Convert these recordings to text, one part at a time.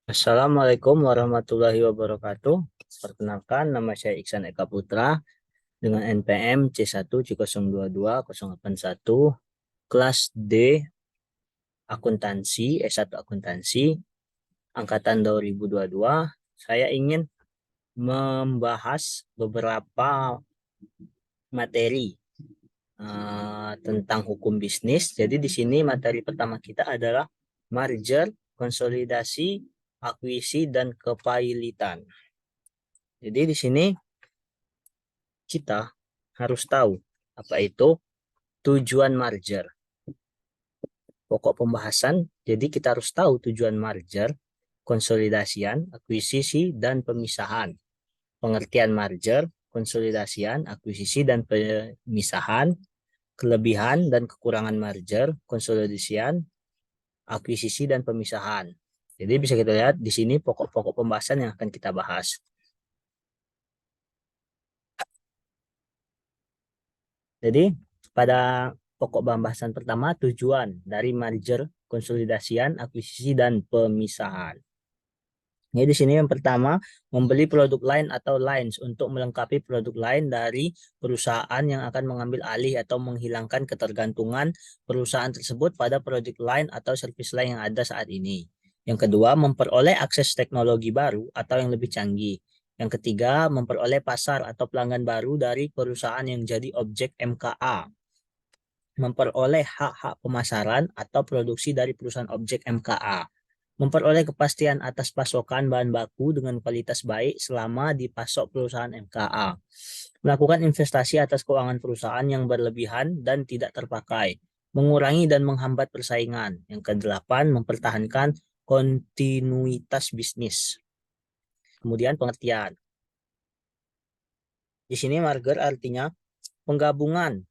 Assalamualaikum warahmatullahi wabarakatuh. Perkenalkan, nama saya Iksan Eka Putra dengan NPM C1C022-081, kelas D Akuntansi, S1 Akuntansi, Angkatan 2022. Saya ingin membahas beberapa materi tentang hukum bisnis. Jadi di sini materi pertama kita adalah merger, konsolidasi, akuisisi, dan kepailitan. Jadi di sini kita harus tahu apa itu tujuan merger. Pokok pembahasan, jadi kita harus tahu tujuan merger, konsolidasian, akuisisi, dan pemisahan. Pengertian merger, konsolidasian, akuisisi, dan pemisahan, kelebihan dan kekurangan merger, konsolidasian, akuisisi, dan pemisahan. Jadi bisa kita lihat di sini pokok-pokok pembahasan yang akan kita bahas. Jadi pada pokok pembahasan pertama tujuan dari merger, konsolidasian, akuisisi, dan pemisahan. Jadi di sini yang pertama membeli produk lain atau lines untuk melengkapi produk lain dari perusahaan yang akan mengambil alih atau menghilangkan ketergantungan perusahaan tersebut pada produk lain atau servis lain yang ada saat ini. Yang kedua, memperoleh akses teknologi baru atau yang lebih canggih. Yang ketiga, memperoleh pasar atau pelanggan baru dari perusahaan yang jadi objek MKA. Memperoleh hak-hak pemasaran atau produksi dari perusahaan objek MKA. Memperoleh kepastian atas pasokan bahan baku dengan kualitas baik selama dipasok perusahaan MKA. Melakukan investasi atas keuangan perusahaan yang berlebihan dan tidak terpakai. Mengurangi dan menghambat persaingan. Yang kedelapan, mempertahankan kontinuitas bisnis. Kemudian pengertian. Di sini merger artinya penggabungan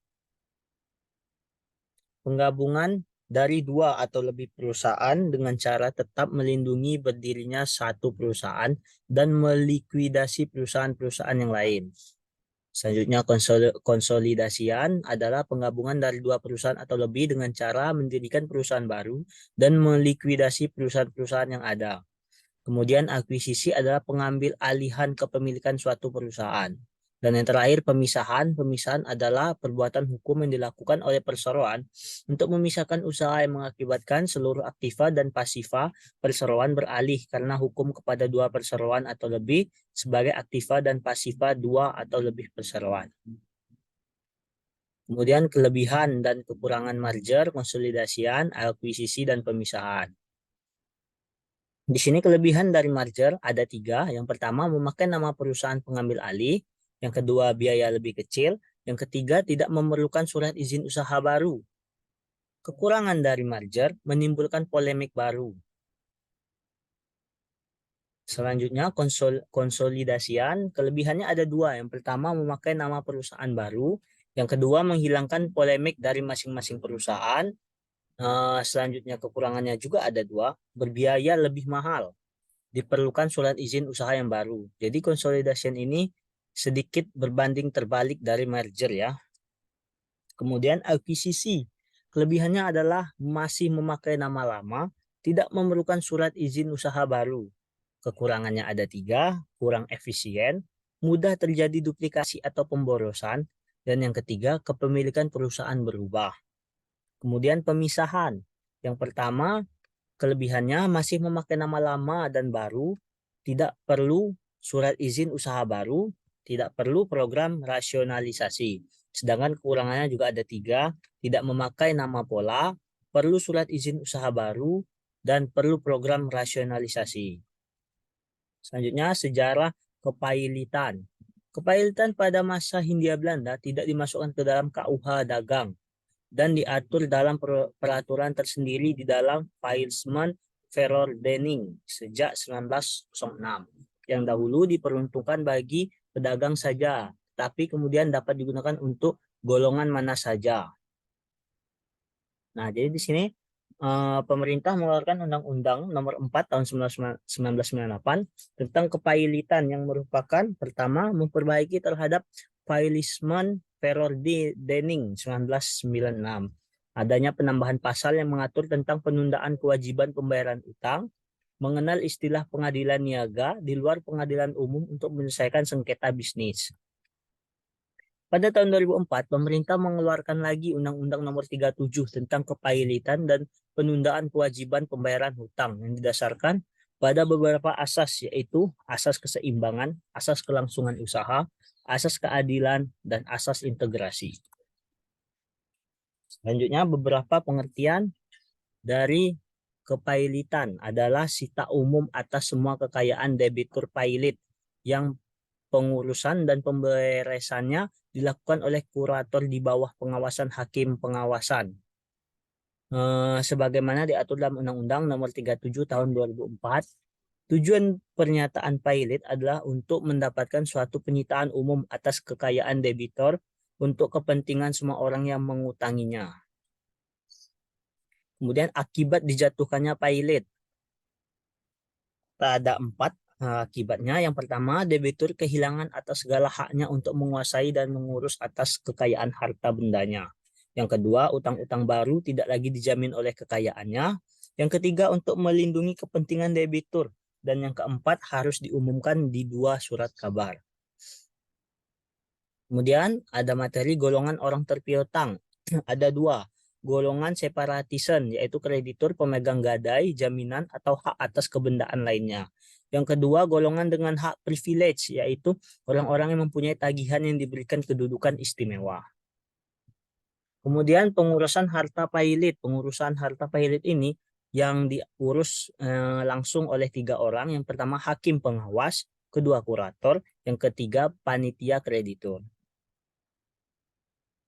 dari dua atau lebih perusahaan dengan cara tetap melindungi berdirinya satu perusahaan dan melikuidasi perusahaan-perusahaan yang lain. Selanjutnya, konsolidasian adalah penggabungan dari dua perusahaan atau lebih dengan cara mendirikan perusahaan baru dan melikuidasi perusahaan-perusahaan yang ada. Kemudian akuisisi adalah pengambil alihan kepemilikan suatu perusahaan. Dan yang terakhir pemisahan. Pemisahan adalah perbuatan hukum yang dilakukan oleh perseroan untuk memisahkan usaha yang mengakibatkan seluruh aktiva dan pasifa perseroan beralih karena hukum kepada dua perseroan atau lebih sebagai aktiva dan pasifa dua atau lebih perseroan. Kemudian kelebihan dan kekurangan merger, konsolidasian, akuisisi, dan pemisahan. Di sini kelebihan dari merger ada tiga. Yang pertama, memakai nama perusahaan pengambil alih. Yang kedua, biaya lebih kecil. Yang ketiga, tidak memerlukan surat izin usaha baru. Kekurangan dari merger menimbulkan polemik baru. Selanjutnya, konsolidasian. Kelebihannya ada dua. Yang pertama, memakai nama perusahaan baru. Yang kedua, menghilangkan polemik dari masing-masing perusahaan. Selanjutnya, kekurangannya juga ada dua. Berbiaya lebih mahal. Diperlukan surat izin usaha yang baru. Jadi konsolidasian ini sedikit berbanding terbalik dari merger ya. Kemudian akuisisi. Kelebihannya adalah masih memakai nama lama, tidak memerlukan surat izin usaha baru. Kekurangannya ada tiga, kurang efisien, mudah terjadi duplikasi atau pemborosan, dan yang ketiga kepemilikan perusahaan berubah. Kemudian pemisahan. Yang pertama, kelebihannya masih memakai nama lama dan baru, tidak perlu surat izin usaha baru, tidak perlu program rasionalisasi. Sedangkan kekurangannya juga ada tiga, tidak memakai nama pola, perlu surat izin usaha baru, dan perlu program rasionalisasi. Selanjutnya, sejarah kepailitan. Kepailitan pada masa Hindia Belanda tidak dimasukkan ke dalam KUH dagang dan diatur dalam peraturan tersendiri di dalam Pailsman Verordening sejak 1906 yang dahulu diperuntukkan bagi pedagang saja, tapi kemudian dapat digunakan untuk golongan mana saja. Nah, jadi di sini pemerintah mengeluarkan Undang-Undang Nomor 4 tahun 1998 tentang kepailitan yang merupakan pertama memperbaiki terhadap Pailisman Verordening 1996. Adanya penambahan pasal yang mengatur tentang penundaan kewajiban pembayaran utang, mengenal istilah pengadilan niaga di luar pengadilan umum untuk menyelesaikan sengketa bisnis. Pada tahun 2004, pemerintah mengeluarkan lagi Undang-Undang Nomor 37 tentang kepailitan dan penundaan kewajiban pembayaran hutang yang didasarkan pada beberapa asas, yaitu asas keseimbangan, asas kelangsungan usaha, asas keadilan, dan asas integrasi. Selanjutnya, beberapa pengertian dari kepailitan adalah sita umum atas semua kekayaan debitur pailit yang pengurusan dan pemberesannya dilakukan oleh kurator di bawah pengawasan hakim pengawasan. Sebagaimana diatur dalam Undang-Undang Nomor 37 Tahun 2004, tujuan pernyataan pailit adalah untuk mendapatkan suatu penyitaan umum atas kekayaan debitor untuk kepentingan semua orang yang mengutanginya. Kemudian akibat dijatuhkannya pailit. Ada 4 akibatnya. Yang pertama, debitur kehilangan atas segala haknya untuk menguasai dan mengurus atas kekayaan harta bendanya. Yang kedua, utang-utang baru tidak lagi dijamin oleh kekayaannya. Yang ketiga, untuk melindungi kepentingan debitur. Dan yang keempat, harus diumumkan di 2 surat kabar. Kemudian ada materi golongan orang terpiutang. Ada 2. Golongan separatisen, yaitu kreditur pemegang gadai, jaminan, atau hak atas kebendaan lainnya. Yang kedua, golongan dengan hak privilege, yaitu orang-orang yang mempunyai tagihan yang diberikan kedudukan istimewa. Kemudian pengurusan harta pailit. Pengurusan harta pailit ini yang diurus langsung oleh 3 orang. Yang pertama, hakim pengawas, kedua kurator, yang ketiga panitia kreditur.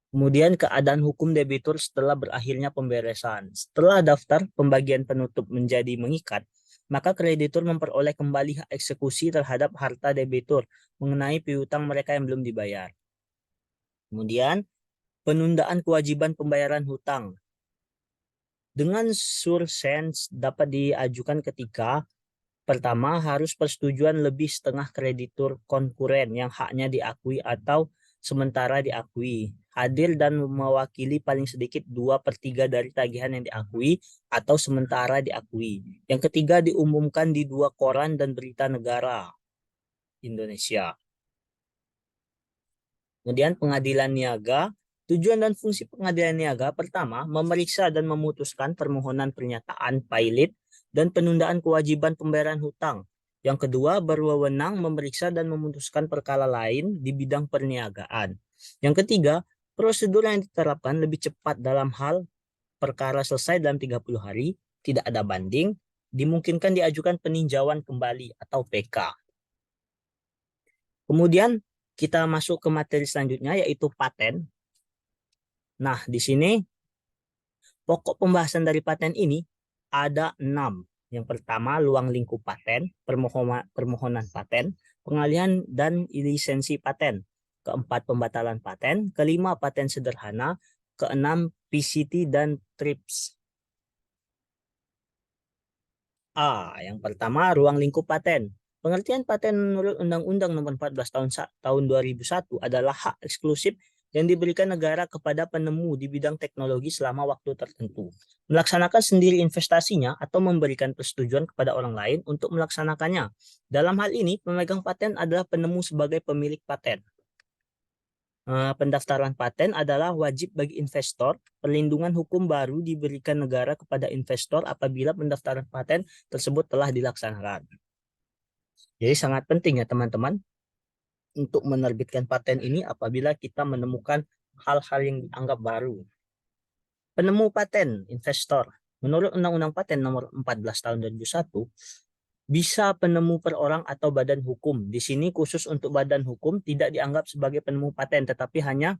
Kemudian keadaan hukum debitur setelah berakhirnya pemberesan. Setelah daftar pembagian penutup menjadi mengikat, maka kreditur memperoleh kembali hak eksekusi terhadap harta debitur mengenai piutang mereka yang belum dibayar. Kemudian penundaan kewajiban pembayaran hutang. Dengan sursens dapat diajukan ketika pertama, harus persetujuan lebih setengah kreditur konkuren yang haknya diakui atau sementara diakui, hadir dan mewakili paling sedikit 2/3 dari tagihan yang diakui atau sementara diakui. Yang ketiga, diumumkan di 2 koran dan berita negara Indonesia. Kemudian pengadilan niaga. Tujuan dan fungsi pengadilan niaga pertama, memeriksa dan memutuskan permohonan pernyataan pailit dan penundaan kewajiban pembayaran hutang. Yang kedua, berwenang memeriksa dan memutuskan perkara lain di bidang perniagaan. Yang ketiga, prosedur yang diterapkan lebih cepat dalam hal perkara selesai dalam 30 hari, tidak ada banding, dimungkinkan diajukan peninjauan kembali atau PK. Kemudian kita masuk ke materi selanjutnya, yaitu paten. Nah, di sini pokok pembahasan dari paten ini ada 6. Yang pertama, luang lingkup paten, permohonan paten, pengalihan dan lisensi paten. Keempat, pembatalan paten. Kelima, paten sederhana. Keenam, PCT dan TRIPS. Yang pertama, ruang lingkup paten. Pengertian paten menurut Undang-Undang Nomor 14 tahun 2001 adalah hak eksklusif yang diberikan negara kepada penemu di bidang teknologi selama waktu tertentu, melaksanakan sendiri investasinya atau memberikan persetujuan kepada orang lain untuk melaksanakannya. Dalam hal ini, pemegang paten adalah penemu sebagai pemilik paten. Pendaftaran paten adalah wajib bagi investor. Perlindungan hukum baru diberikan negara kepada investor apabila pendaftaran paten tersebut telah dilaksanakan. Jadi sangat penting ya teman-teman untuk menerbitkan paten ini apabila kita menemukan hal-hal yang dianggap baru. Penemu paten, investor. Menurut Undang-Undang Paten Nomor 14 Tahun 2001, bisa penemu per orang atau badan hukum. Di sini khusus untuk badan hukum tidak dianggap sebagai penemu paten, tetapi hanya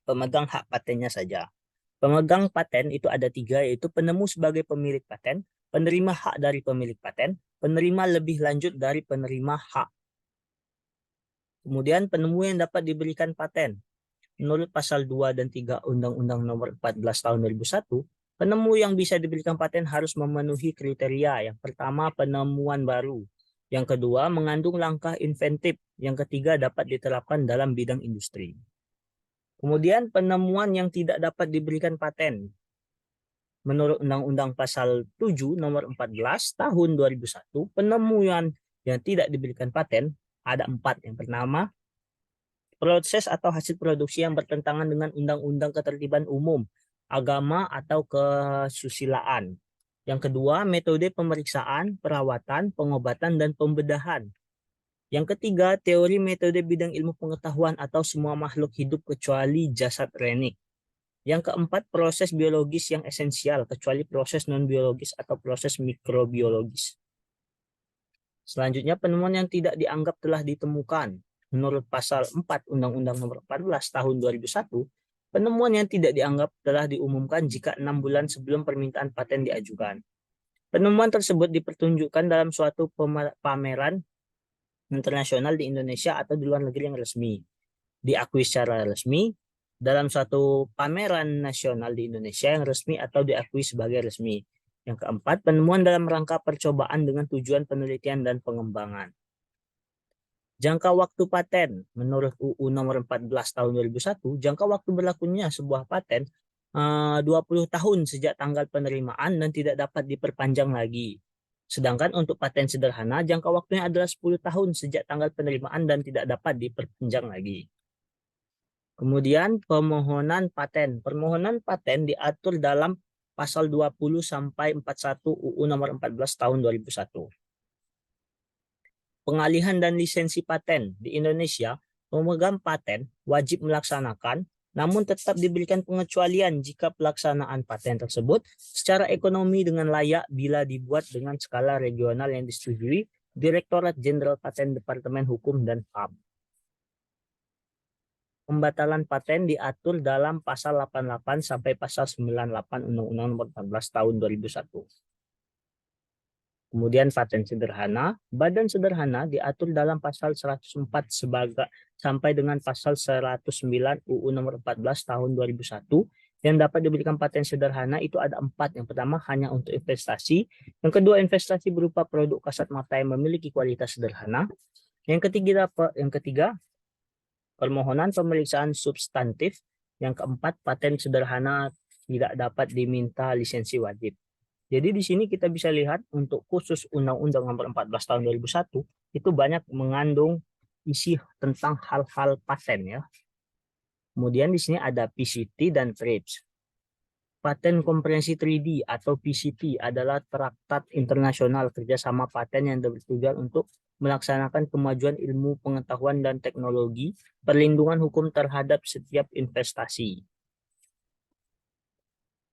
pemegang hak patennya saja. Pemegang paten itu ada 3, yaitu penemu sebagai pemilik paten, penerima hak dari pemilik paten, penerima lebih lanjut dari penerima hak. Kemudian penemu yang dapat diberikan paten. Menurut pasal 2 dan 3 Undang-Undang Nomor 14 Tahun 2001, penemu yang bisa diberikan paten harus memenuhi kriteria. Yang pertama, penemuan baru. Yang kedua, mengandung langkah inventif. Yang ketiga, dapat diterapkan dalam bidang industri. Kemudian, penemuan yang tidak dapat diberikan paten. Menurut Undang-Undang Pasal 7 Nomor 14 Tahun 2001, penemuan yang tidak diberikan paten ada 4. Yang pertama, proses atau hasil produksi yang bertentangan dengan Undang-Undang Ketertiban Umum, agama, atau kesusilaan. Yang kedua, metode pemeriksaan, perawatan, pengobatan, dan pembedahan. Yang ketiga, teori metode bidang ilmu pengetahuan atau semua makhluk hidup kecuali jasad renik. Yang keempat, proses biologis yang esensial kecuali proses non-biologis atau proses mikrobiologis. Selanjutnya, penemuan yang tidak dianggap telah ditemukan. Menurut Pasal 4 Undang-Undang Nomor 14 Tahun 2001, penemuan yang tidak dianggap telah diumumkan jika 6 bulan sebelum permintaan paten diajukan. Penemuan tersebut dipertunjukkan dalam suatu pameran internasional di Indonesia atau di luar negeri yang resmi, diakui secara resmi, dalam suatu pameran nasional di Indonesia yang resmi atau diakui sebagai resmi. Yang keempat, penemuan dalam rangka percobaan dengan tujuan penelitian dan pengembangan. Jangka waktu paten. Menurut UU Nomor 14 Tahun 2001, jangka waktu berlakunya sebuah paten 20 tahun sejak tanggal penerimaan dan tidak dapat diperpanjang lagi. Sedangkan untuk paten sederhana, jangka waktunya adalah 10 tahun sejak tanggal penerimaan dan tidak dapat diperpanjang lagi. Kemudian permohonan paten. Permohonan paten diatur dalam Pasal 20 sampai 41 UU Nomor 14 Tahun 2001. Pengalihan dan lisensi paten. Di Indonesia, pemegang paten wajib melaksanakan, namun tetap diberikan pengecualian jika pelaksanaan paten tersebut secara ekonomi dengan layak bila dibuat dengan skala regional yang disetujui Direktorat Jenderal Paten Departemen Hukum dan HAM. Pembatalan paten diatur dalam Pasal 88 sampai Pasal 98 Undang-Undang Nomor 14 Tahun 2001. Kemudian paten sederhana, badan sederhana diatur dalam Pasal 104 sampai dengan Pasal 109 UU Nomor 14 Tahun 2001. Yang dapat diberikan paten sederhana itu ada 4. Yang pertama, hanya untuk investasi. Yang kedua, investasi berupa produk kasat mata yang memiliki kualitas sederhana. Yang ketiga, permohonan pemeriksaan substantif. Yang keempat, paten sederhana tidak dapat diminta lisensi wajib. Jadi di sini kita bisa lihat untuk khusus Undang-Undang Nomor 14 Tahun 2001 itu banyak mengandung isi tentang hal-hal paten ya. Kemudian di sini ada PCT dan TRIPS. Paten Komprehensi 3D atau PCT adalah traktat internasional kerjasama paten yang bertujuan untuk melaksanakan kemajuan ilmu pengetahuan dan teknologi, perlindungan hukum terhadap setiap investasi.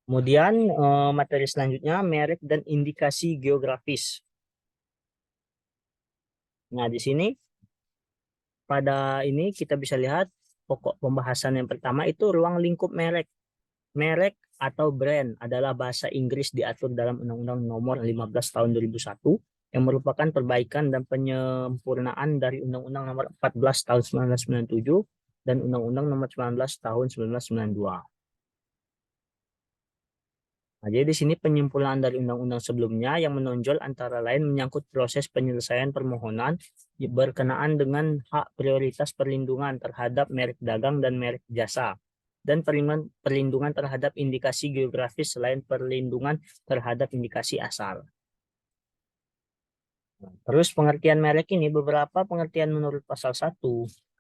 Kemudian materi selanjutnya, merek dan indikasi geografis. Nah, di sini pada ini kita bisa lihat pokok pembahasan yang pertama itu ruang lingkup merek. Merek atau brand adalah bahasa Inggris diatur dalam Undang-Undang Nomor 15 Tahun 2001 yang merupakan perbaikan dan penyempurnaan dari Undang-Undang Nomor 14 Tahun 1997 dan Undang-Undang Nomor 19 Tahun 1992. Nah, jadi di sini penyempurnaan dari undang-undang sebelumnya yang menonjol antara lain menyangkut proses penyelesaian permohonan berkenaan dengan hak prioritas perlindungan terhadap merek dagang dan merek jasa, dan perlindungan terhadap indikasi geografis selain perlindungan terhadap indikasi asal. Terus pengertian merek ini, beberapa pengertian menurut pasal 1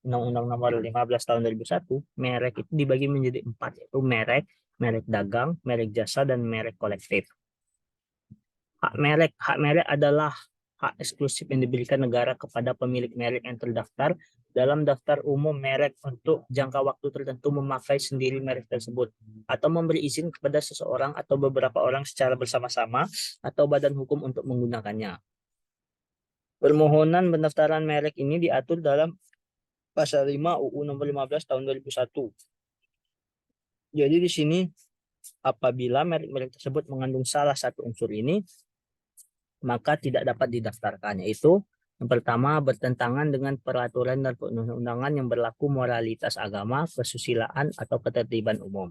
Undang-Undang Nomor 15 Tahun 2001, merek itu dibagi menjadi 4, yaitu merek, merek dagang, merek jasa, dan merek kolektif. Hak merek adalah hak eksklusif yang diberikan negara kepada pemilik merek yang terdaftar dalam daftar umum merek untuk jangka waktu tertentu memakai sendiri merek tersebut, atau memberi izin kepada seseorang atau beberapa orang secara bersama-sama atau badan hukum untuk menggunakannya. Permohonan pendaftaran merek ini diatur dalam Pasal 5 UU Nomor 15 Tahun 2001. Jadi di sini apabila merek-merek tersebut mengandung salah satu unsur ini, maka tidak dapat didaftarkan, yaitu yang pertama, bertentangan dengan peraturan dan perundang-undangan yang berlaku, moralitas agama, kesusilaan, atau ketertiban umum.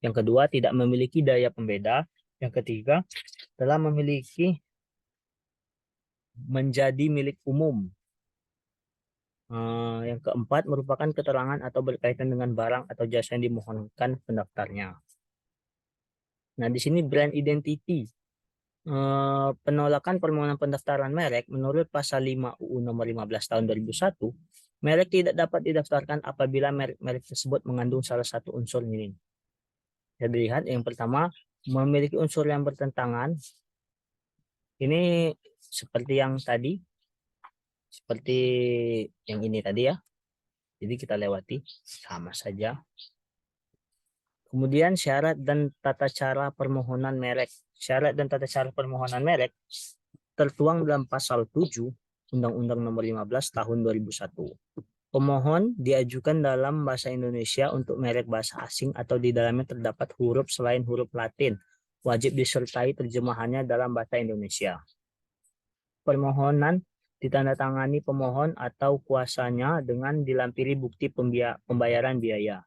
Yang kedua, tidak memiliki daya pembeda. Yang ketiga, telah memiliki menjadi milik umum. Yang keempat, merupakan keterangan atau berkaitan dengan barang atau jasa yang dimohonkan pendaftarnya. Nah, di sini brand identity. Penolakan permohonan pendaftaran merek menurut pasal 5 UU nomor 15 tahun 2001, merek tidak dapat didaftarkan apabila merek tersebut mengandung salah satu unsur ini. Jadi lihat yang pertama, memiliki unsur yang bertentangan. Ini seperti yang tadi, seperti yang ini tadi ya. Jadi kita lewati, sama saja. Kemudian syarat dan tata cara permohonan merek. Syarat dan tata cara permohonan merek tertuang dalam pasal 7 Undang-Undang Nomor 15 Tahun 2001. Pemohon diajukan dalam bahasa Indonesia untuk merek bahasa asing atau di dalamnya terdapat huruf selain huruf Latin. Wajib disertai terjemahannya dalam bahasa Indonesia. Permohonan ditandatangani pemohon atau kuasanya dengan dilampiri bukti pembayaran biaya.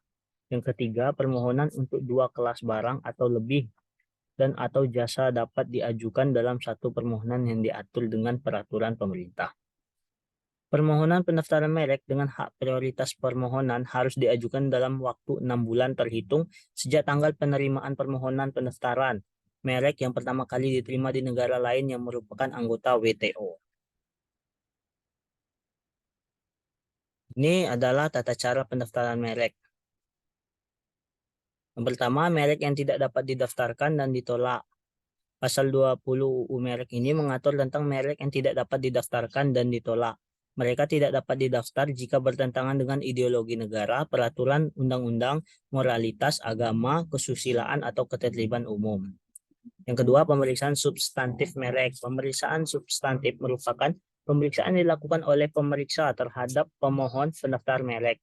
Yang ketiga, permohonan untuk 2 kelas barang atau lebih dan atau jasa dapat diajukan dalam satu permohonan yang diatur dengan peraturan pemerintah. Permohonan pendaftaran merek dengan hak prioritas permohonan harus diajukan dalam waktu 6 bulan terhitung sejak tanggal penerimaan permohonan pendaftaran merek yang pertama kali diterima di negara lain yang merupakan anggota WTO. Ini adalah tata cara pendaftaran merek. Yang pertama, merek yang tidak dapat didaftarkan dan ditolak. Pasal 20 UU merek ini mengatur tentang merek yang tidak dapat didaftarkan dan ditolak. Mereka tidak dapat didaftar jika bertentangan dengan ideologi negara, peraturan undang-undang, moralitas, agama, kesusilaan, atau ketertiban umum. Yang kedua, pemeriksaan substantif merek. Pemeriksaan substantif merupakan pemeriksaan yang dilakukan oleh pemeriksa terhadap pemohon pendaftar merek.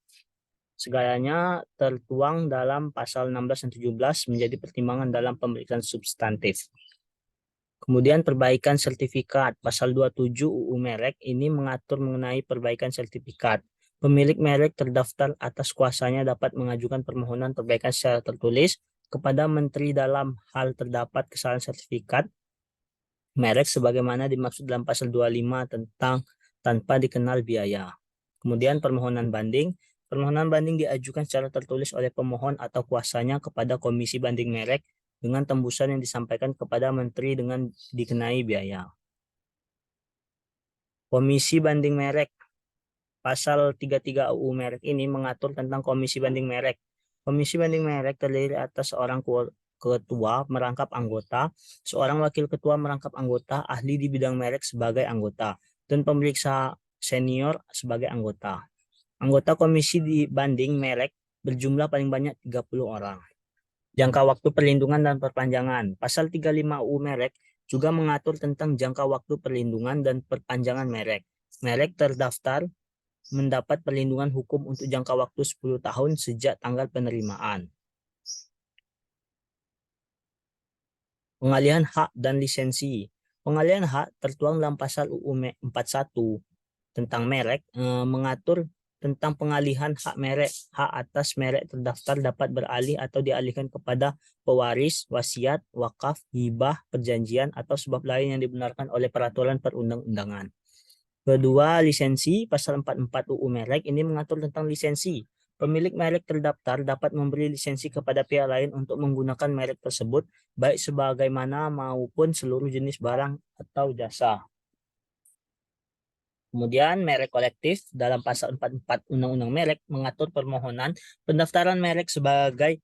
Segalanya tertuang dalam pasal 16 dan 17 menjadi pertimbangan dalam pemeriksaan substantif. Kemudian perbaikan sertifikat. Pasal 27 UU merek ini mengatur mengenai perbaikan sertifikat. Pemilik merek terdaftar atas kuasanya dapat mengajukan permohonan perbaikan secara tertulis kepada Menteri dalam hal terdapat kesalahan sertifikat merek sebagaimana dimaksud dalam pasal 25 tentang tanpa dikenal biaya. Kemudian permohonan banding. Permohonan banding diajukan secara tertulis oleh pemohon atau kuasanya kepada Komisi Banding Merek dengan tembusan yang disampaikan kepada Menteri dengan dikenai biaya. Komisi Banding Merek. Pasal 33 UU merek ini mengatur tentang Komisi Banding Merek. Komisi Banding Merek terdiri atas seorang ketua merangkap anggota, seorang wakil ketua merangkap anggota, ahli di bidang merek sebagai anggota, dan pemeriksa senior sebagai anggota. Anggota Komisi Banding Merek berjumlah paling banyak 30 orang. Jangka waktu perlindungan dan perpanjangan. Pasal 35 UU merek juga mengatur tentang jangka waktu perlindungan dan perpanjangan merek. Merek terdaftar mendapat perlindungan hukum untuk jangka waktu 10 tahun sejak tanggal penerimaan. Pengalihan hak dan lisensi. Pengalihan hak tertuang dalam pasal UU 41 tentang merek mengatur tentang pengalihan hak merek. Hak atas merek terdaftar dapat beralih atau dialihkan kepada pewaris, wasiat, wakaf, hibah, perjanjian, atau sebab lain yang dibenarkan oleh peraturan perundang-undangan. Kedua, lisensi. Pasal 44 UU merek ini mengatur tentang lisensi. Pemilik merek terdaftar dapat memberi lisensi kepada pihak lain untuk menggunakan merek tersebut, baik sebagaimana maupun seluruh jenis barang atau jasa. Kemudian merek kolektif dalam pasal 44 Undang-Undang Merek mengatur permohonan pendaftaran merek sebagai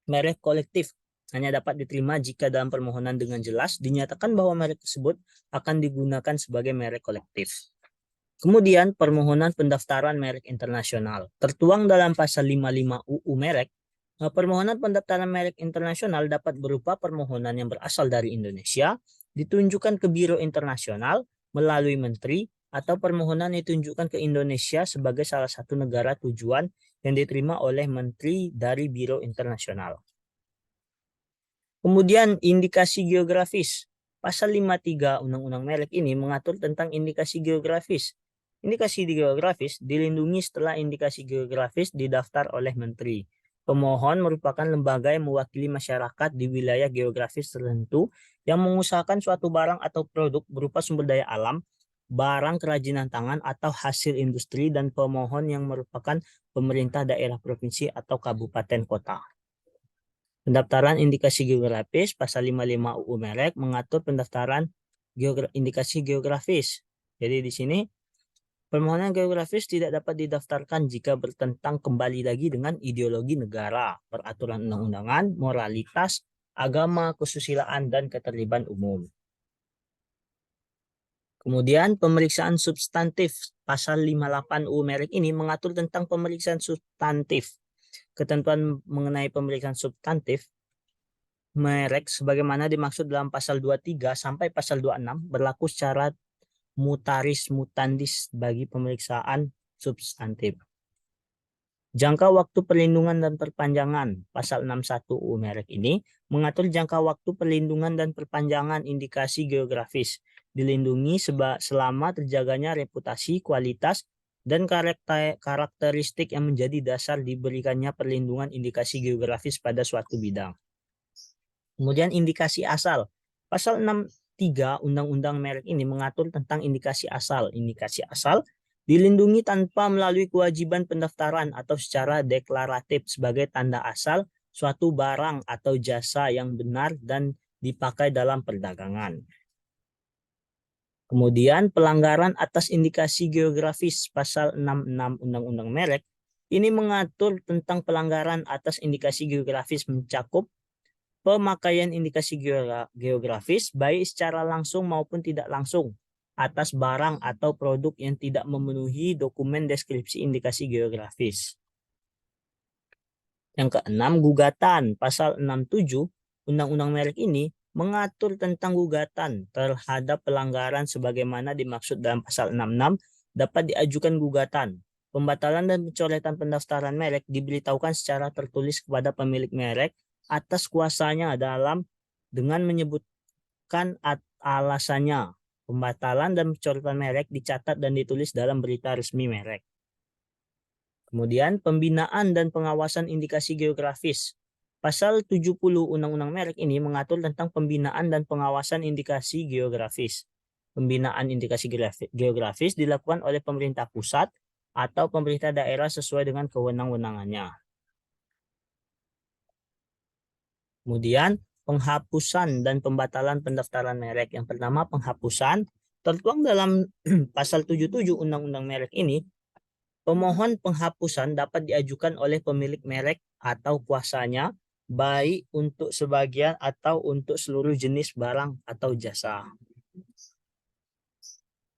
merek kolektif hanya dapat diterima jika dalam permohonan dengan jelas dinyatakan bahwa merek tersebut akan digunakan sebagai merek kolektif. Kemudian permohonan pendaftaran merek internasional tertuang dalam pasal 55 UU merek. Permohonan pendaftaran merek internasional dapat berupa permohonan yang berasal dari Indonesia, ditunjukkan ke Biro Internasional melalui menteri, atau permohonan ditunjukkan ke Indonesia sebagai salah satu negara tujuan yang diterima oleh menteri dari Biro Internasional. Kemudian indikasi geografis. Pasal 53 Undang-Undang Merek ini mengatur tentang indikasi geografis. Indikasi geografis dilindungi setelah indikasi geografis didaftar oleh menteri. Pemohon merupakan lembaga yang mewakili masyarakat di wilayah geografis tertentu yang mengusahakan suatu barang atau produk berupa sumber daya alam, barang kerajinan tangan atau hasil industri, dan pemohon yang merupakan pemerintah daerah provinsi atau kabupaten kota. Pendaftaran indikasi geografis, pasal 55 UU Merek mengatur pendaftaran indikasi geografis. Jadi di sini permohonan geografis tidak dapat didaftarkan jika bertentang kembali lagi dengan ideologi negara, peraturan undang-undangan, moralitas, agama, kesusilaan, dan ketertiban umum. Kemudian pemeriksaan substantif, pasal 58 UU Merek ini mengatur tentang pemeriksaan substantif. Ketentuan mengenai pemeriksaan substantif merek sebagaimana dimaksud dalam pasal 23 sampai pasal 26 berlaku secara mutaris mutandis bagi pemeriksaan substantif. Jangka waktu perlindungan dan perpanjangan, pasal 61 UU Merek ini mengatur jangka waktu perlindungan dan perpanjangan indikasi geografis dilindungi selama terjaganya reputasi, kualitas, dan karakteristik yang menjadi dasar diberikannya perlindungan indikasi geografis pada suatu bidang. Kemudian indikasi asal. Pasal 63 Undang-Undang Merek ini mengatur tentang indikasi asal. Indikasi asal dilindungi tanpa melalui kewajiban pendaftaran atau secara deklaratif sebagai tanda asal suatu barang atau jasa yang benar dan dipakai dalam perdagangan. Kemudian pelanggaran atas indikasi geografis, pasal 66 Undang-Undang Merek ini mengatur tentang pelanggaran atas indikasi geografis mencakup pemakaian indikasi geografis baik secara langsung maupun tidak langsung atas barang atau produk yang tidak memenuhi dokumen deskripsi indikasi geografis. Yang keenam, gugatan. Pasal 67 Undang-Undang Merek ini mengatur tentang gugatan terhadap pelanggaran sebagaimana dimaksud dalam pasal 66 dapat diajukan gugatan. Pembatalan dan pencoretan pendaftaran merek diberitahukan secara tertulis kepada pemilik merek atas kuasanya dengan menyebutkan alasannya. Pembatalan dan pencoretan merek dicatat dan ditulis dalam berita resmi merek. Kemudian pembinaan dan pengawasan indikasi geografis. Pasal 70 Undang-Undang Merek ini mengatur tentang pembinaan dan pengawasan indikasi geografis. Pembinaan indikasi geografis dilakukan oleh pemerintah pusat atau pemerintah daerah sesuai dengan kewenang-wenangannya. Kemudian penghapusan dan pembatalan pendaftaran merek. Yang pertama, penghapusan tertuang dalam pasal 77 Undang-Undang Merek ini. Pemohon penghapusan dapat diajukan oleh pemilik merek atau kuasanya baik untuk sebagian atau untuk seluruh jenis barang atau jasa.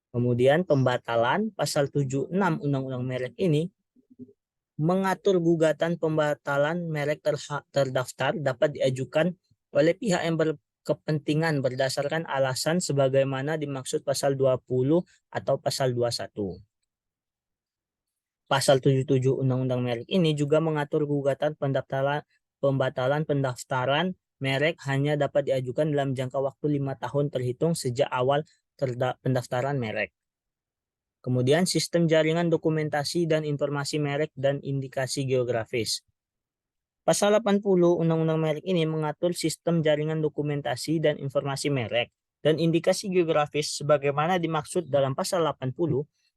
Kemudian pembatalan, pasal 76 Undang-Undang Merek ini mengatur gugatan pembatalan merek terdaftar dapat diajukan oleh pihak yang berkepentingan berdasarkan alasan sebagaimana dimaksud pasal 20 atau pasal 21. Pasal 77 Undang-Undang Merek ini juga mengatur gugatan pembatalan pendaftaran merek hanya dapat diajukan dalam jangka waktu 5 tahun terhitung sejak awal pendaftaran merek. Kemudian sistem jaringan dokumentasi dan informasi merek dan indikasi geografis. Pasal 80 Undang-Undang Merek ini mengatur sistem jaringan dokumentasi dan informasi merek dan indikasi geografis sebagaimana dimaksud dalam pasal 80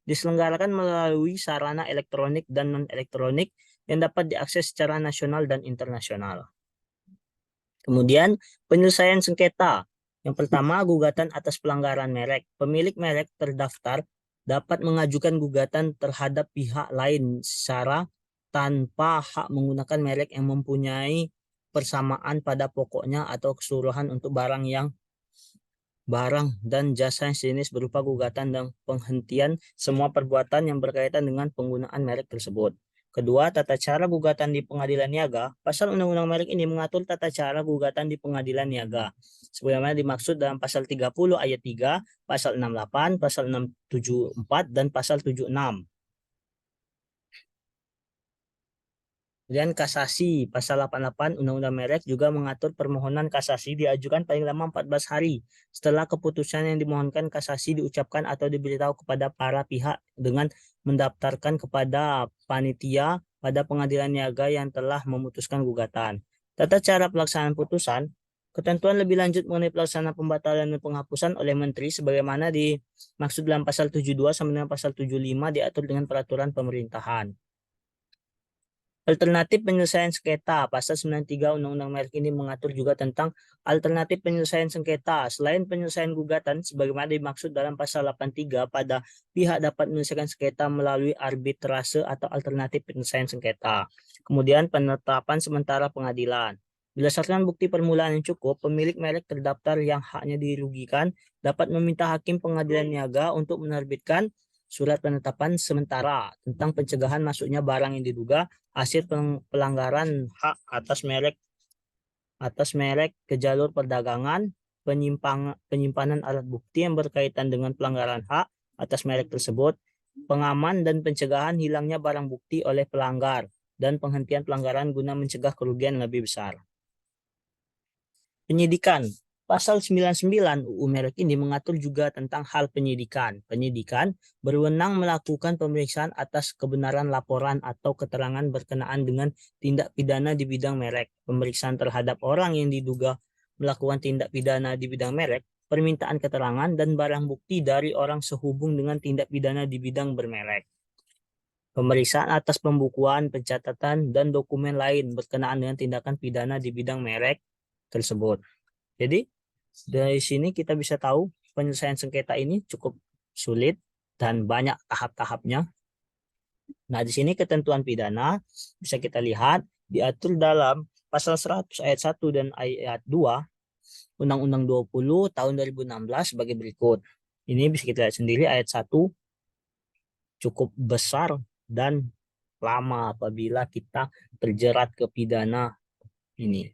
diselenggarakan melalui sarana elektronik dan non-elektronik yang dapat diakses secara nasional dan internasional. Kemudian penyelesaian sengketa. Yang pertama, gugatan atas pelanggaran merek. Pemilik merek terdaftar dapat mengajukan gugatan terhadap pihak lain secara tanpa hak menggunakan merek yang mempunyai persamaan pada pokoknya atau keseluruhan untuk barang dan jasa yang sejenis berupa gugatan dan penghentian semua perbuatan yang berkaitan dengan penggunaan merek tersebut. Kedua, tata cara gugatan di pengadilan niaga. Pasal Undang-Undang Merek ini mengatur tata cara gugatan di pengadilan niaga sebagaimana dimaksud dalam pasal 30 ayat 3, pasal 68, pasal 674 dan pasal 76. Kemudian kasasi, pasal 88 Undang-Undang Merek juga mengatur permohonan kasasi diajukan paling lama 14 hari setelah keputusan yang dimohonkan kasasi diucapkan atau diberitahu kepada para pihak dengan mendaftarkan kepada panitia pada pengadilan niaga yang telah memutuskan gugatan. Tata cara pelaksanaan putusan, ketentuan lebih lanjut mengenai pelaksanaan pembatalan dan penghapusan oleh Menteri sebagaimana dimaksud dalam pasal 72 sampai dengan pasal 75 diatur dengan peraturan pemerintahan. Alternatif penyelesaian sengketa. Pasal 93 Undang-Undang Merek ini mengatur juga tentang alternatif penyelesaian sengketa. Selain penyelesaian gugatan, sebagaimana dimaksud dalam pasal 83, pada pihak dapat menyelesaikan sengketa melalui arbitrase atau alternatif penyelesaian sengketa. Kemudian penetapan sementara pengadilan. Berdasarkan bukti permulaan yang cukup, pemilik merek terdaftar yang haknya dirugikan dapat meminta hakim pengadilan niaga untuk menerbitkan surat penetapan sementara tentang pencegahan masuknya barang yang diduga hasil pelanggaran hak atas merek ke jalur perdagangan, penyimpanan alat bukti yang berkaitan dengan pelanggaran hak atas merek tersebut, pengaman dan pencegahan hilangnya barang bukti oleh pelanggar, dan penghentian pelanggaran guna mencegah kerugian lebih besar. Penyidikan. Pasal 99 UU Merek ini mengatur juga tentang hal penyidikan. Penyidikan berwenang melakukan pemeriksaan atas kebenaran laporan atau keterangan berkenaan dengan tindak pidana di bidang merek. Pemeriksaan terhadap orang yang diduga melakukan tindak pidana di bidang merek, permintaan keterangan dan barang bukti dari orang sehubung dengan tindak pidana di bidang bermerek. Pemeriksaan atas pembukuan, pencatatan, dan dokumen lain berkenaan dengan tindakan pidana di bidang merek tersebut. Jadi dari sini kita bisa tahu penyelesaian sengketa ini cukup sulit dan banyak tahap-tahapnya. Nah, di sini ketentuan pidana bisa kita lihat diatur dalam pasal 100 ayat 1 dan ayat 2 Undang-Undang 20 tahun 2016 sebagai berikut. Ini bisa kita lihat sendiri, ayat 1 cukup besar dan lama apabila kita terjerat ke pidana ini.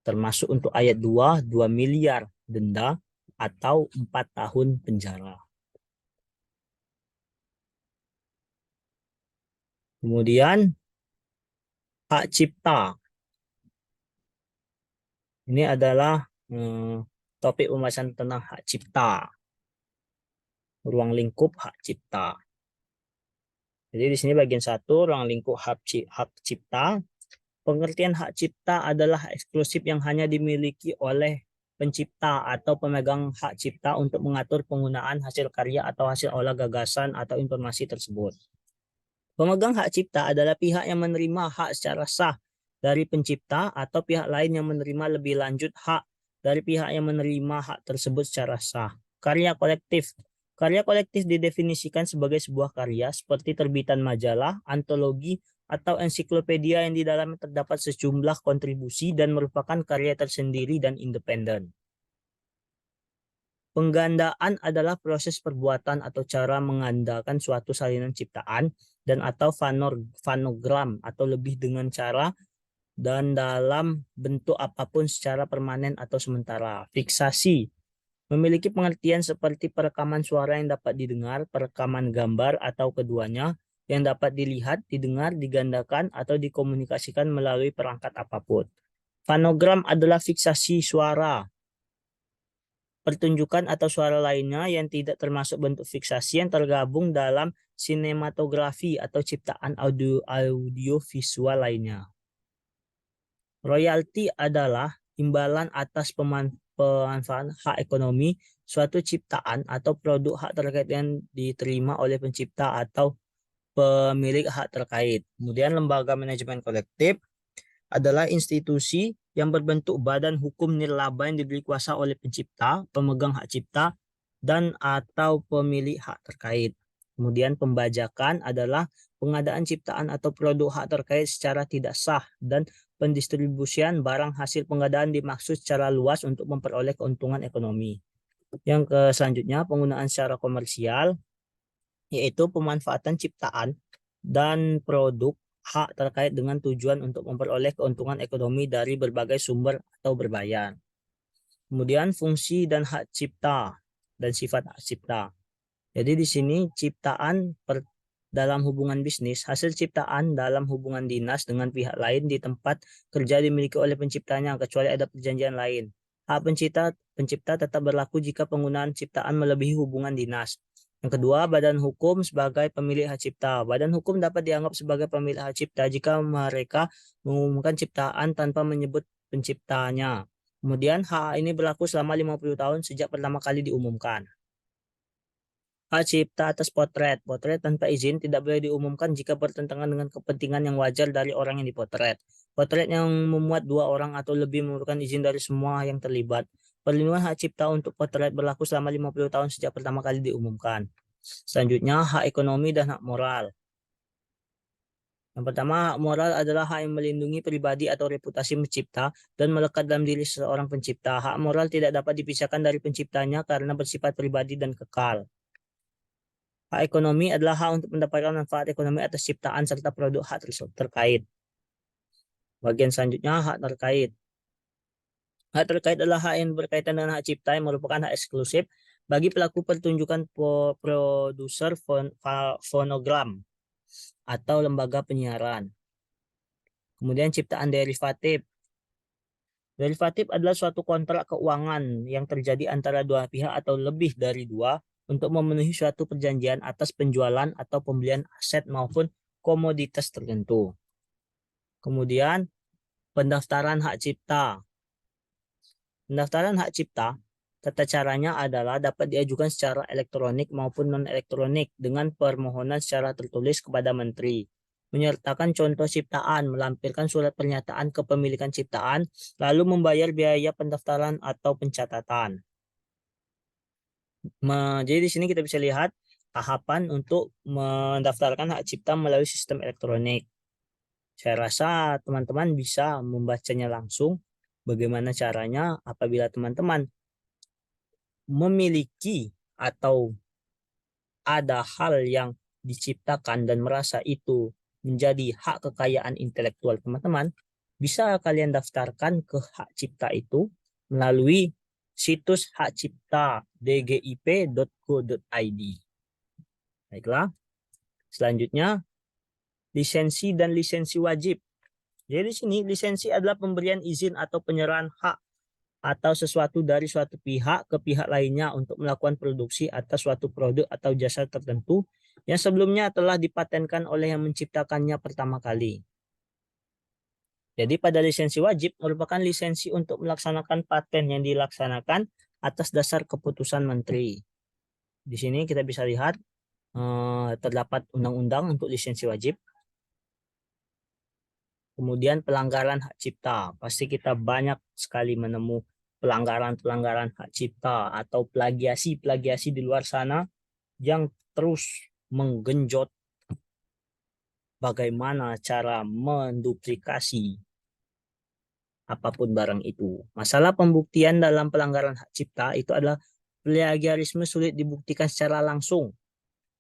Termasuk untuk ayat 2 miliar denda atau 4 tahun penjara. Kemudian hak cipta. Ini adalah topik pembahasan tentang hak cipta. Ruang lingkup hak cipta. Jadi di sini bagian 1, ruang lingkup hak cipta. Pengertian hak cipta adalah eksklusif yang hanya dimiliki oleh pencipta atau pemegang hak cipta untuk mengatur penggunaan hasil karya atau hasil olah gagasan atau informasi tersebut. Pemegang hak cipta adalah pihak yang menerima hak secara sah dari pencipta atau pihak lain yang menerima lebih lanjut hak dari pihak yang menerima hak tersebut secara sah. Karya kolektif. Karya kolektif didefinisikan sebagai sebuah karya seperti terbitan majalah, antologi, atau ensiklopedia yang di dalamnya terdapat sejumlah kontribusi dan merupakan karya tersendiri dan independen. Penggandaan adalah proses perbuatan atau cara mengandalkan suatu salinan ciptaan dan atau fonogram atau lebih dengan cara dan dalam bentuk apapun secara permanen atau sementara. Fiksasi memiliki pengertian seperti perekaman suara yang dapat didengar, perekaman gambar atau keduanya yang dapat dilihat, didengar, digandakan, atau dikomunikasikan melalui perangkat apapun. Fonogram adalah fiksasi suara, pertunjukan atau suara lainnya yang tidak termasuk bentuk fiksasi yang tergabung dalam sinematografi atau ciptaan audio visual lainnya. Royalti adalah imbalan atas pemanfaatan hak ekonomi suatu ciptaan atau produk hak terkait yang diterima oleh pencipta atau pemilik hak terkait. Kemudian lembaga manajemen kolektif adalah institusi yang berbentuk badan hukum nirlaba yang diberi kuasa oleh pencipta, pemegang hak cipta, dan atau pemilik hak terkait. Kemudian pembajakan adalah pengadaan ciptaan atau produk hak terkait secara tidak sah dan pendistribusian barang hasil pengadaan dimaksud secara luas untuk memperoleh keuntungan ekonomi. Yang selanjutnya penggunaan secara komersial, yaitu pemanfaatan ciptaan dan produk hak terkait dengan tujuan untuk memperoleh keuntungan ekonomi dari berbagai sumber atau berbayar. Kemudian fungsi dan hak cipta dan sifat hak cipta. Jadi di sini ciptaan dalam hubungan bisnis, hasil ciptaan dalam hubungan dinas dengan pihak lain di tempat kerja dimiliki oleh penciptanya kecuali ada perjanjian lain. Hak pencipta tetap berlaku jika penggunaan ciptaan melebihi hubungan dinas. Yang kedua, badan hukum sebagai pemilik hak cipta. Badan hukum dapat dianggap sebagai pemilik hak cipta jika mereka mengumumkan ciptaan tanpa menyebut penciptanya. Kemudian hak ini berlaku selama 50 tahun sejak pertama kali diumumkan. Hak cipta atas potret. Potret tanpa izin tidak boleh diumumkan jika bertentangan dengan kepentingan yang wajar dari orang yang dipotret. Potret yang memuat 2 orang atau lebih memerlukan izin dari semua yang terlibat. Perlindungan hak cipta untuk potret berlaku selama 50 tahun sejak pertama kali diumumkan. Selanjutnya, hak ekonomi dan hak moral. Yang pertama, hak moral adalah hak yang melindungi pribadi atau reputasi pencipta dan melekat dalam diri seorang pencipta. Hak moral tidak dapat dipisahkan dari penciptanya karena bersifat pribadi dan kekal. Hak ekonomi adalah hak untuk mendapatkan manfaat ekonomi atas ciptaan serta produk hak terkait. Bagian selanjutnya, hak terkait. Hak terkait adalah hak yang berkaitan dengan hak cipta yang merupakan hak eksklusif bagi pelaku pertunjukan produser fonogram atau lembaga penyiaran. Kemudian ciptaan derivatif. Derivatif adalah suatu kontrak keuangan yang terjadi antara dua pihak atau lebih dari dua untuk memenuhi suatu perjanjian atas penjualan atau pembelian aset maupun komoditas tertentu. Kemudian pendaftaran hak cipta. Pendaftaran hak cipta, tata caranya adalah dapat diajukan secara elektronik maupun non-elektronik dengan permohonan secara tertulis kepada menteri. Menyertakan contoh ciptaan, melampirkan surat pernyataan kepemilikan ciptaan, lalu membayar biaya pendaftaran atau pencatatan. Jadi di sini kita bisa lihat tahapan untuk mendaftarkan hak cipta melalui sistem elektronik. Saya rasa teman-teman bisa membacanya langsung. Bagaimana caranya apabila teman-teman memiliki atau ada hal yang diciptakan dan merasa itu menjadi hak kekayaan intelektual teman-teman, bisa kalian daftarkan ke hak cipta itu melalui situs hak cipta dgip.go.id. Baiklah. Selanjutnya, lisensi dan lisensi wajib. Jadi di sini lisensi adalah pemberian izin atau penyerahan hak atau sesuatu dari suatu pihak ke pihak lainnya untuk melakukan produksi atas suatu produk atau jasa tertentu yang sebelumnya telah dipatenkan oleh yang menciptakannya pertama kali. Jadi pada lisensi wajib merupakan lisensi untuk melaksanakan paten yang dilaksanakan atas dasar keputusan menteri. Di sini kita bisa lihat terdapat undang-undang untuk lisensi wajib. Kemudian pelanggaran hak cipta. Pasti kita banyak sekali menemu pelanggaran-pelanggaran hak cipta atau plagiasi di luar sana yang terus menggenjot bagaimana cara menduplikasi apapun barang itu. Masalah pembuktian dalam pelanggaran hak cipta itu adalah plagiarisme sulit dibuktikan secara langsung.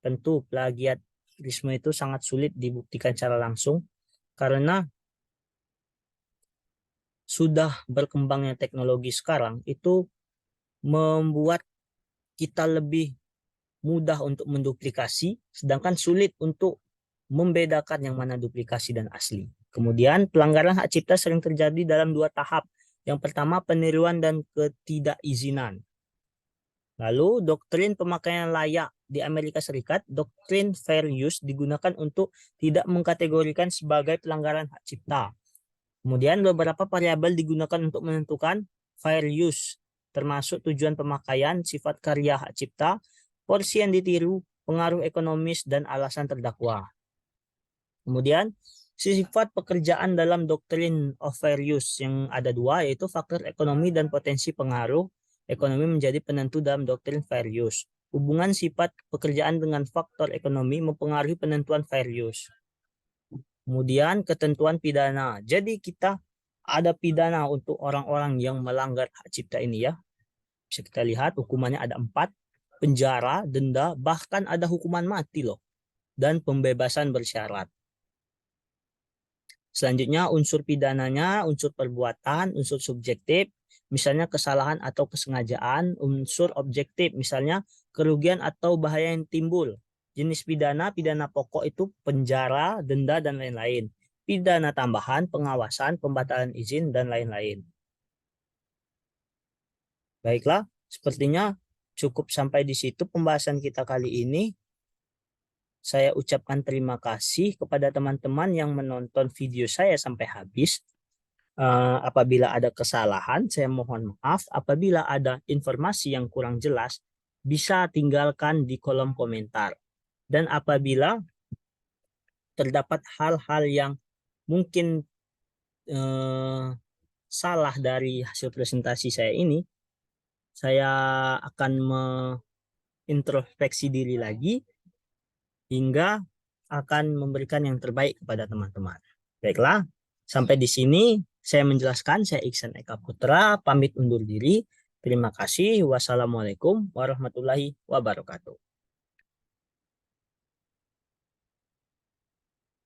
Tentu plagiarisme itu sangat sulit dibuktikan secara langsung karena sudah berkembangnya teknologi sekarang itu membuat kita lebih mudah untuk menduplikasi, sedangkan sulit untuk membedakan yang mana duplikasi dan asli. Kemudian pelanggaran hak cipta sering terjadi dalam 2 tahap. Yang pertama peniruan dan ketidakizinan. Lalu doktrin pemakaian layak di Amerika Serikat, doktrin fair use digunakan untuk tidak mengkategorikan sebagai pelanggaran hak cipta. Kemudian beberapa variabel digunakan untuk menentukan fair use, termasuk tujuan pemakaian, sifat karya hak cipta, porsi yang ditiru, pengaruh ekonomis, dan alasan terdakwa. Kemudian sifat pekerjaan dalam doktrin of fair use yang ada 2, yaitu faktor ekonomi dan potensi pengaruh ekonomi menjadi penentu dalam doktrin fair use. Hubungan sifat pekerjaan dengan faktor ekonomi mempengaruhi penentuan fair use. Kemudian ketentuan pidana. Jadi kita ada pidana untuk orang-orang yang melanggar hak cipta ini ya. Bisa kita lihat hukumannya ada 4, penjara, denda, bahkan ada hukuman mati loh. Dan pembebasan bersyarat. Selanjutnya unsur pidananya, unsur perbuatan, unsur subjektif, misalnya kesalahan atau kesengajaan, unsur objektif, misalnya kerugian atau bahaya yang timbul. Jenis pidana, pidana pokok itu penjara, denda, dan lain-lain. Pidana tambahan, pengawasan, pembatalan izin, dan lain-lain. Baiklah, sepertinya cukup sampai di situ pembahasan kita kali ini. Saya ucapkan terima kasih kepada teman-teman yang menonton video saya sampai habis. Apabila ada kesalahan, saya mohon maaf. Apabila ada informasi yang kurang jelas, bisa tinggalkan di kolom komentar. Dan apabila terdapat hal-hal yang mungkin salah dari hasil presentasi saya ini, saya akan introspeksi diri lagi hingga akan memberikan yang terbaik kepada teman-teman. Baiklah, sampai di sini saya menjelaskan. Saya Iksan Eka Putra, pamit undur diri. Terima kasih. Wassalamualaikum warahmatullahi wabarakatuh.